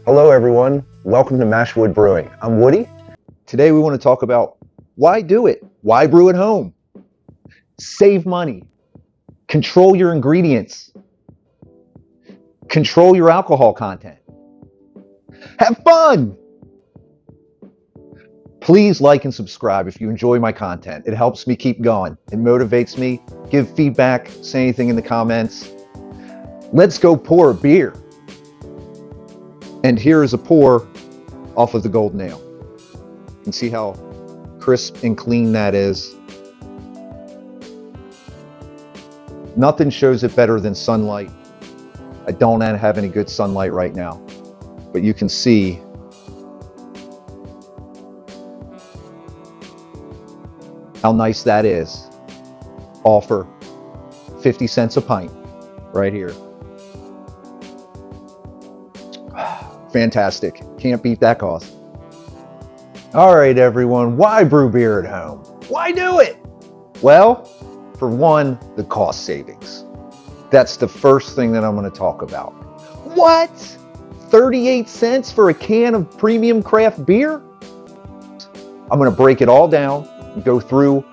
Hello everyone, welcome to Mashwood Brewing. I'm Woody. Today we want to talk about why do it? Why brew at home? Save money. Control your ingredients. Control your alcohol content. Have fun! Please like and subscribe if you enjoy my content. It helps me keep going. It motivates me. Give feedback, say anything in the comments. Let's go pour a beer. And here is a pour off of the Golden Ale. You can see how crisp and clean that is. Nothing shows it better than sunlight. I don't have any good sunlight right now, but you can see how nice that is. All for 50 cents a pint right here. Fantastic. Can't beat that cost. All right, everyone. Why brew beer at home? Why do it? Well, for one, the cost savings. That's the first thing that I'm going to talk about. What? 38 cents for a can of premium craft beer? I'm going to break it all down and go through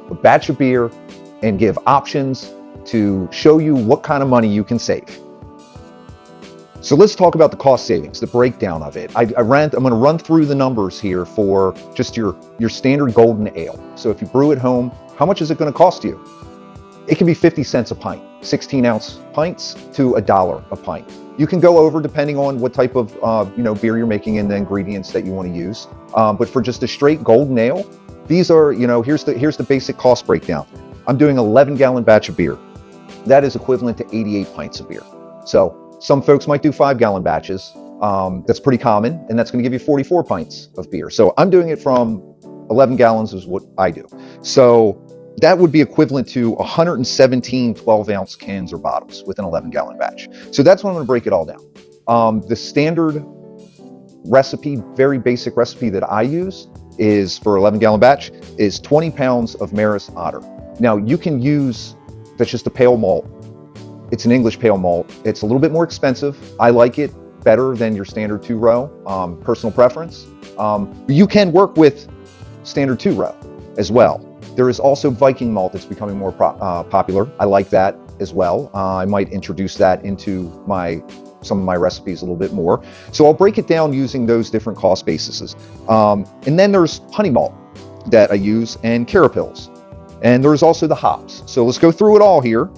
a batch of beer and give options to show you what kind of money you can save. So let's talk about the cost savings, the breakdown of it. I'm going to run through the numbers here for just your standard golden ale. So if you brew at home, how much is it going to cost you? It can be 50 cents a pint, 16-ounce pints to $1 a pint. You can go over depending on what type of beer you're making and the ingredients that you want to use. But for just a straight golden ale, these are, here's the basic cost breakdown. I'm doing an 11-gallon batch of beer. That is equivalent to 88 pints of beer. So some folks might do 5-gallon batches. That's pretty common, and that's going to give you 44 pints of beer. So I'm doing it from 11 gallons is what I do. So that would be equivalent to 117 12-ounce cans or bottles with an 11-gallon batch. So that's what I'm going to break it all down. The standard recipe, very basic recipe that I use is for 11-gallon batch is 20 pounds of Maris Otter. Now you can use, that's just a pale malt. It's an English pale malt. It's a little bit more expensive. I like it better than your standard 2-row, personal preference. You can work with standard 2-row as well. There is also Viking malt that's becoming more popular. I like that as well. I might introduce that into some of my recipes a little bit more. So I'll break it down using those different cost bases. And then there's honey malt that I use and carapils. And there's also the hops. So let's go through it all here.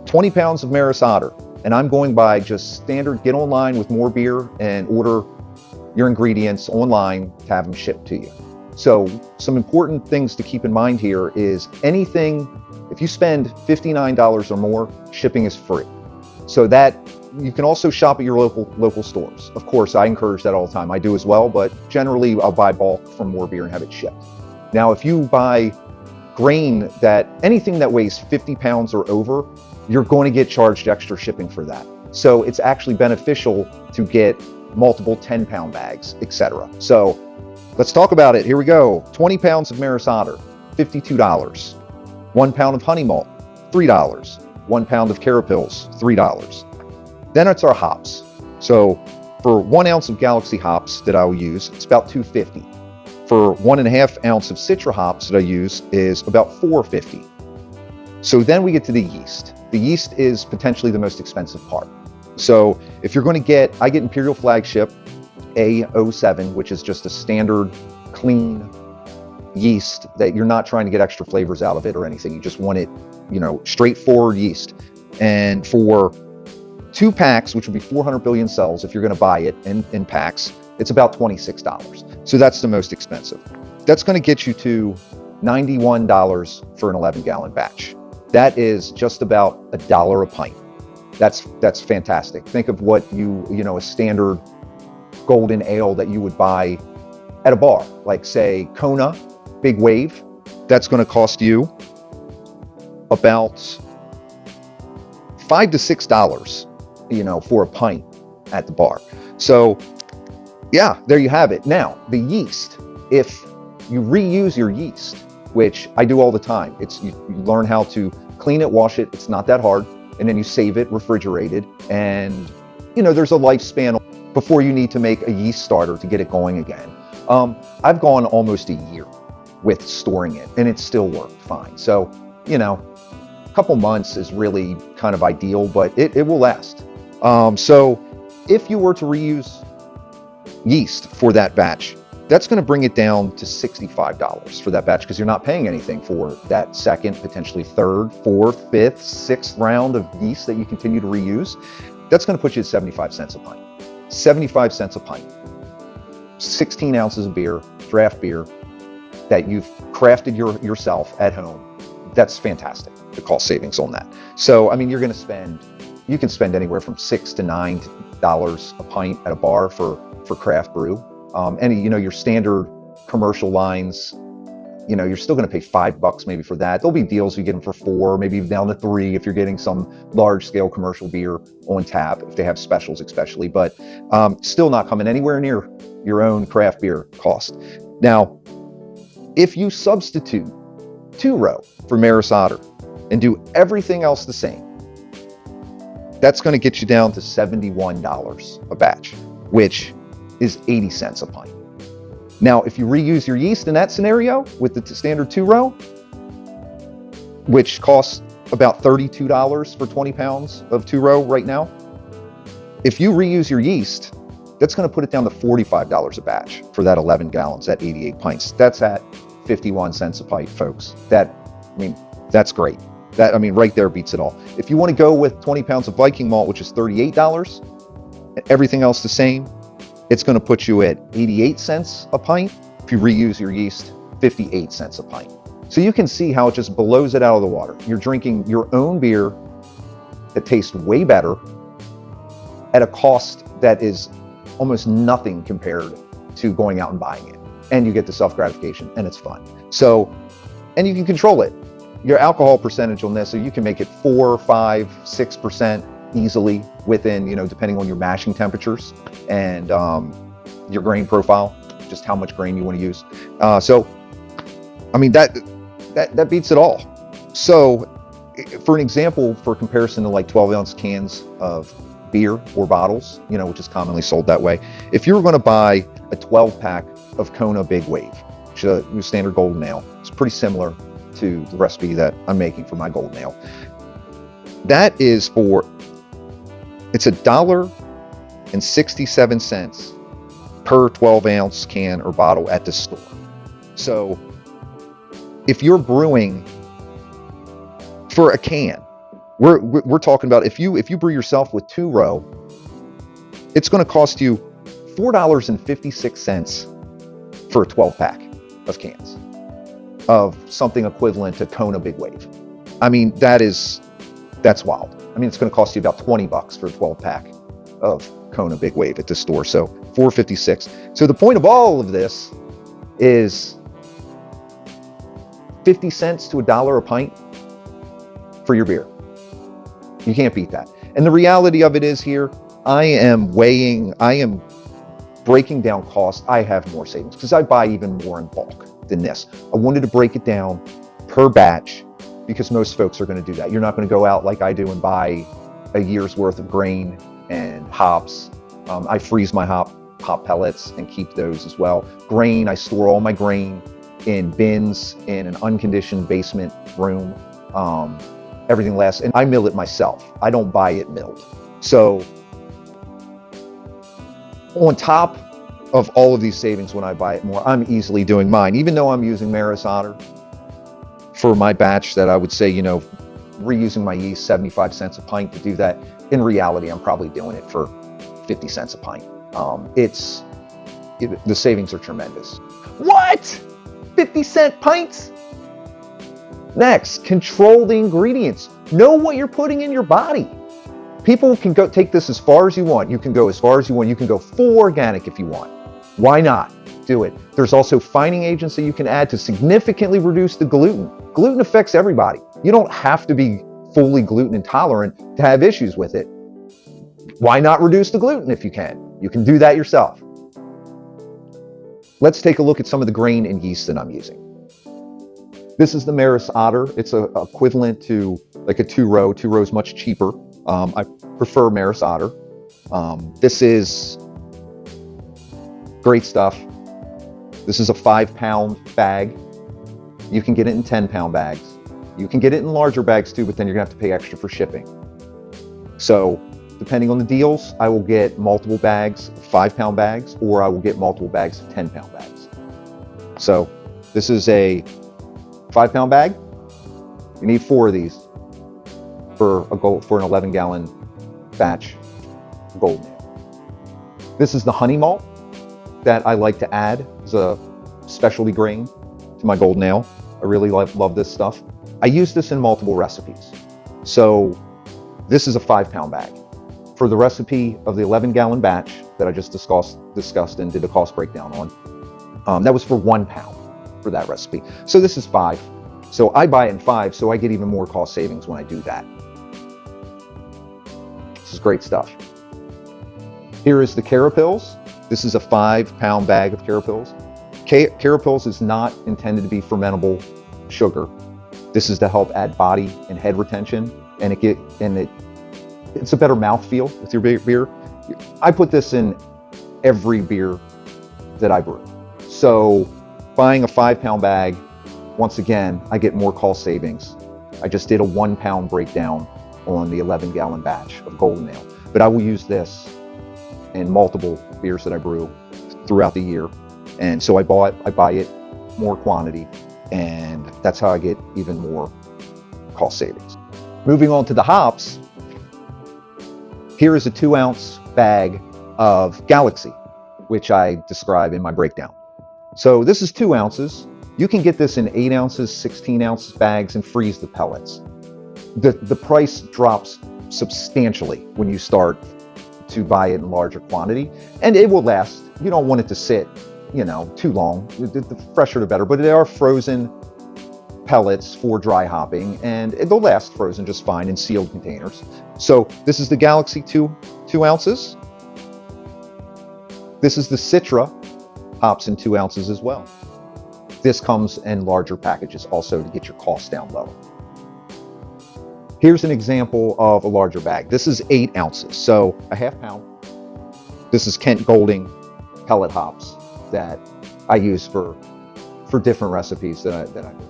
20 pounds of Maris Otter, and I'm going by just standard, get online with More Beer and order your ingredients online to have them shipped to you. So some important things to keep in mind here is anything, if you spend $59 or more, shipping is free. So that you can also shop at your local stores. Of course, I encourage that all the time. I do as well, but generally I'll buy bulk from More Beer and have it shipped. Now, if you buy grain, anything that weighs 50 pounds or over, you're going to get charged extra shipping for that. So it's actually beneficial to get multiple 10-pound bags, etc. So let's talk about it. Here we go. 20 pounds of Maris Otter, $52. 1 pound of honey malt, $3. 1 pound of carapils, $3. Then it's our hops. So for 1 ounce of Galaxy hops that I'll use, it's about $2.50. For 1.5 ounce of Citra hops that I use is about $4.50. So then we get to the yeast. The yeast is potentially the most expensive part. So if you're going to I get Imperial Flagship A07, which is just a standard clean yeast that you're not trying to get extra flavors out of it or anything. You just want it, straightforward yeast. And for 2 packs, which would be 400 billion cells, if you're going to buy it in packs, it's about $26. So that's the most expensive. That's going to get you to $91 for an 11-gallon batch. That is just about $1 a pint. That's fantastic. Think of what a standard golden ale that you would buy at a bar, like say Kona, Big Wave. That's going to cost you about $5 to $6, for a pint at the bar. So yeah, there you have it. Now, the yeast, if you reuse your yeast, which I do all the time, you learn how to clean it, wash it. It's not that hard. And then you save it refrigerated. And, there's a lifespan before you need to make a yeast starter to get it going again. I've gone almost a year with storing it, and it still worked fine. So, you know, a couple months is really kind of ideal, but it will last. So if you were to reuse yeast for that batch, that's going to bring it down to $65 for that batch, because you're not paying anything for that second, potentially third, fourth, fifth, sixth round of yeast that you continue to reuse. That's going to put you at 75 cents a pint. 75 cents a pint. 16 ounces of beer, draft beer, that you've crafted yourself at home. That's fantastic, the cost savings on that. So, I mean, you can spend anywhere from $6 to $9 a pint at a bar for craft brew. Your standard commercial lines, you're still going to pay $5 maybe for that. There'll be deals you get them for $4, maybe down to $3 if you're getting some large scale commercial beer on tap, if they have specials especially, but still not coming anywhere near your own craft beer cost. Now, if you substitute 2-row for Maris Otter and do everything else the same, that's going to get you down to $71 a batch, which is 80 cents a pint. Now, if you reuse your yeast in that scenario with the standard 2-row, which costs about $32 for 20 pounds of 2-row right now, if you reuse your yeast, that's going to put it down to $45 a batch for that 11 gallons, that 88 pints. That's at 51 cents a pint, folks. That's great. Right there beats it all. If you want to go with 20 pounds of Viking malt, which is $38, everything else the same, it's going to put you at 88 cents a pint. If you reuse your yeast, 58 cents a pint. So you can see how it just blows it out of the water. You're drinking your own beer that tastes way better at a cost that is almost nothing compared to going out and buying it. And you get the self-gratification, and it's fun. So, and you can control it. Your alcohol percentage on this, so you can make it 4, 5, 6% easily within, depending on your mashing temperatures and your grain profile, just how much grain you want to use. That beats it all. So for an example, for comparison to like 12-ounce cans of beer or bottles, which is commonly sold that way, if you were going to buy a 12-pack of Kona Big Wave, which is a standard golden ale, it's pretty similar to the recipe that I'm making for my golden ale. That is it's $1.67 per 12-ounce can or bottle at the store. So if you're brewing for a can, we're talking about if you brew yourself with 2-row, it's going to cost you $4.56 for a 12-pack of cans of something equivalent to Kona Big Wave. That's wild. It's going to cost you about $20 for a 12-pack of Kona Big Wave at the store. So $4.56. So the point of all of this is 50 cents to $1 a pint for your beer. You can't beat that. And the reality of it is here, I am breaking down costs. I have more savings because I buy even more in bulk than this. I wanted to break it down per batch because most folks are going to do that. You're not going to go out like I do and buy a year's worth of grain and hops. I freeze my hop pellets and keep those as well. Grain, I store all my grain in bins in an unconditioned basement room. Everything lasts, and I mill it myself. I don't buy it milled. So on top of all of these savings when I buy it more, I'm easily doing mine. Even though I'm using Maris Otter for my batch that I would say, reusing my yeast, 75 cents a pint to do that. In reality, I'm probably doing it for 50 cents a pint. The savings are tremendous. What? 50-cent pints? Next, control the ingredients. Know what you're putting in your body. People can go take this as far as you want. You can go as far as you want. You can go full organic if you want. Why not? Do it. There's also fining agents that you can add to significantly reduce the gluten. Gluten affects everybody. You don't have to be fully gluten intolerant to have issues with it. Why not reduce the gluten if you can? You can do that yourself. Let's take a look at some of the grain and yeast that I'm using. This is the Maris Otter. It's equivalent to like a 2-row. 2-row is much cheaper. I prefer Maris Otter. This is Great stuff. This is a 5-pound bag. You can get it in 10-pound bags. You can get it in larger bags too, but then you're gonna have to pay extra for shipping. So depending on the deals, I will get multiple bags, 5-pound bags, or I will get multiple bags of 10-pound bags. So this is a 5-pound bag. You need 4 of these for an 11-gallon batch of golden ale. This is the honey malt that I like to add as a specialty grain to my golden ale. I really love this stuff. I use this in multiple recipes. So this is a 5-pound bag. For the recipe of the 11-gallon batch that I just discussed and did a cost breakdown on, that was for 1 pound for that recipe. So this is 5. So I buy it in 5, so I get even more cost savings when I do that. This is great stuff. Here is the Carapils. This is a 5-pound bag of Carapils. Carapils is not intended to be fermentable sugar. This is to help add body and head retention, and it's a better mouthfeel with your beer. I put this in every beer that I brew. So buying a 5-pound bag, once again, I get more cost savings. I just did a 1-pound breakdown on the 11-gallon batch of golden ale, but I will use this in multiple beers that I brew throughout the year. And so I buy it more quantity, and that's how I get even more cost savings. Moving on to the hops, here is a 2-ounce bag of Galaxy, which I describe in my breakdown. So this is 2 ounces. You can get this in 8 ounces, 16-ounce bags and freeze the pellets. The price drops substantially when you start to buy it in larger quantity, and it will last. You don't want it to sit, too long. The fresher the better, but they are frozen pellets for dry hopping, and they'll last frozen just fine in sealed containers. So this is the Galaxy 2 ounces. This is the Citra hops in 2 ounces as well. This comes in larger packages also to get your costs down lower. Here's an example of a larger bag. This is 8 ounces, so a 1/2 pound. This is Kent Golding pellet hops that I use for different recipes that I do.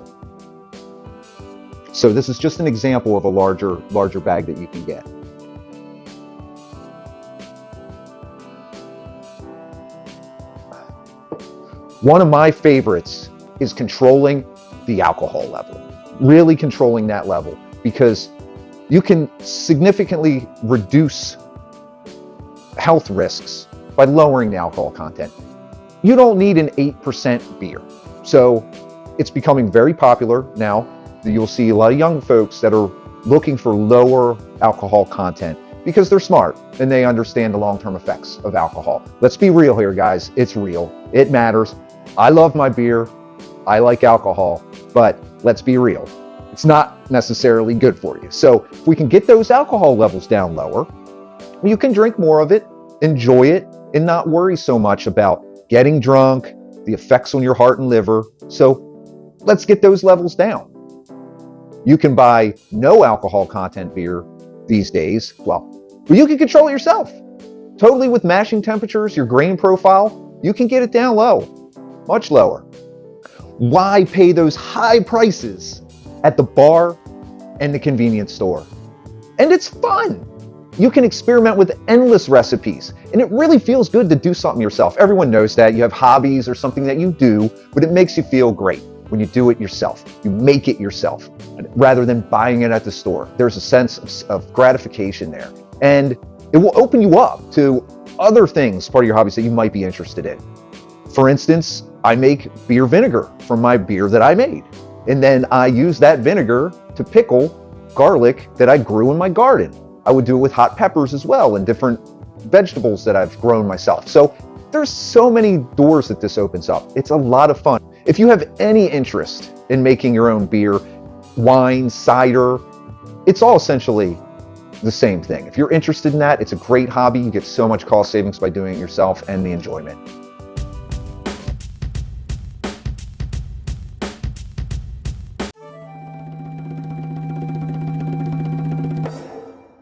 So this is just an example of a larger bag that you can get. One of my favorites is controlling the alcohol level, really controlling that level, because you can significantly reduce health risks by lowering the alcohol content. You don't need an 8% beer. So it's becoming very popular now. You'll see a lot of young folks that are looking for lower alcohol content because they're smart and they understand the long-term effects of alcohol. Let's be real here, guys. It's real. It matters. I love my beer. I like alcohol, but let's be real. It's not necessarily good for you. So if we can get those alcohol levels down lower, you can drink more of it, enjoy it, and not worry so much about getting drunk, the effects on your heart and liver. So let's get those levels down. You can buy no alcohol content beer these days. Well, you can control it yourself. Totally with mashing temperatures, your grain profile, you can get it down low, much lower. Why pay those high prices at the bar and the convenience store? And it's fun. You can experiment with endless recipes, and it really feels good to do something yourself. Everyone knows that. You have hobbies or something that you do, but it makes you feel great when you do it yourself. You make it yourself rather than buying it at the store. There's a sense of gratification there, and it will open you up to other things, part of your hobbies that you might be interested in. For instance, I make beer vinegar from my beer that I made, and then I use that vinegar to pickle garlic that I grew in my garden. I would do it with hot peppers as well and different vegetables that I've grown myself. So there's so many doors that this opens up. It's a lot of fun. If you have any interest in making your own beer, wine, cider, it's all essentially the same thing. If you're interested in that, it's a great hobby. You get so much cost savings by doing it yourself and the enjoyment.